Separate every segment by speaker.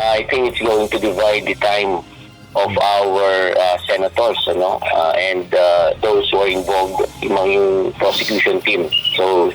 Speaker 1: I think it's going to divide the time of our senators, and those who are involved yung prosecution team. So,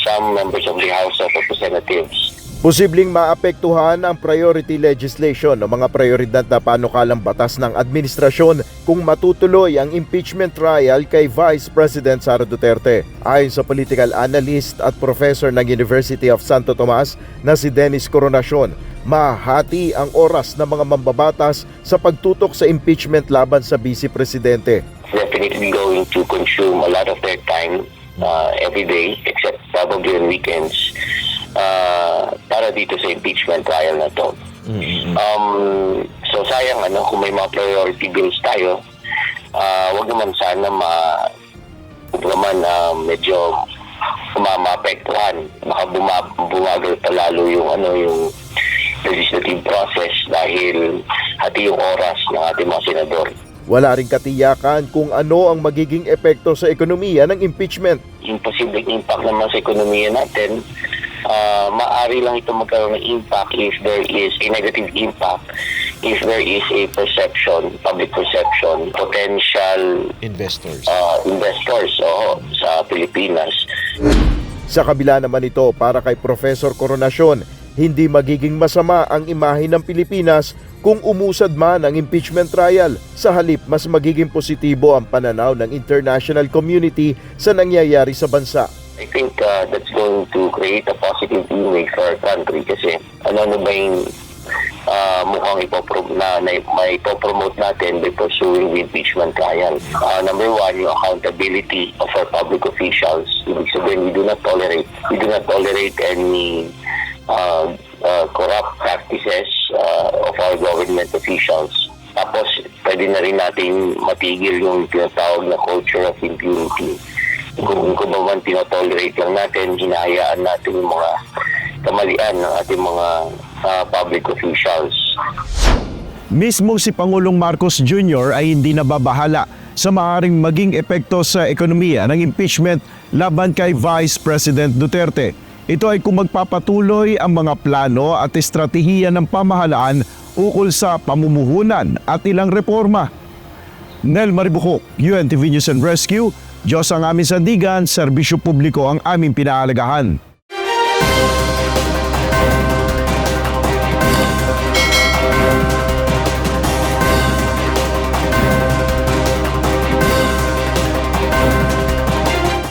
Speaker 1: some members of the House of Representatives.
Speaker 2: Posibleng maapektuhan ang priority legislation o mga prioridad na panukalang batas ng administrasyon kung matutuloy ang impeachment trial kay Vice President Sara Duterte. Ayon sa political analyst at professor ng University of Santo Tomas na si Dennis Coronacion, mahati ang oras ng mga mambabatas sa pagtutok sa impeachment laban sa Vice Presidente.
Speaker 1: Definitely going to consume a lot of their time every day, except probably on weekends, para dito sa impeachment trial na to. So sayang kung may mga priority bills tayo, wag naman sana medyo maapektuhan. Baka bumagal pa lalo yung legislative process dahil hati yung oras ng ating mga senador.
Speaker 2: Wala ring katiyakan kung ano ang magiging epekto sa ekonomiya ng impeachment.
Speaker 1: Yung posibleng impact naman sa ekonomiya natin, maaari lang ito magkaroon ng impact if there is a negative impact, if there is a perception, public perception, potential
Speaker 3: Investors.
Speaker 1: Investors sa Pilipinas.
Speaker 2: Sa kabila naman ito, para kay Professor Coronacion, hindi magiging masama ang imahe ng Pilipinas kung umusad man ang impeachment trial. Sa halip, mas magiging positibo ang pananaw ng international community sa nangyayari sa bansa.
Speaker 1: I think that's going to create a positive image for our country kasi ano ba yung mukhang may ipopromote natin by pursuing the impeachment trial. Number one, yung accountability of our public officials. Ibig sabihin, we do not tolerate any corrupt practices of our government officials. Tapos, pwede na rin natin matigil yung tinatawag na culture of impunity. Kung ba man tinotolerate lang natin, hinahayaan natin yung mga kamalian ng ating mga public officials.
Speaker 3: Mismo si Pangulong Marcos Jr. ay hindi nababahala sa maaaring maging epekto sa ekonomiya ng impeachment laban kay Vice President Duterte. Ito ay kung magpapatuloy ang mga plano at estratehiya ng pamahalaan ukol sa pamumuhunan at ilang reforma. Nel Maribuco, UNTV News and Rescue. Diyos ang aming sandigan, serbisyo publiko ang aming pinaalagahan.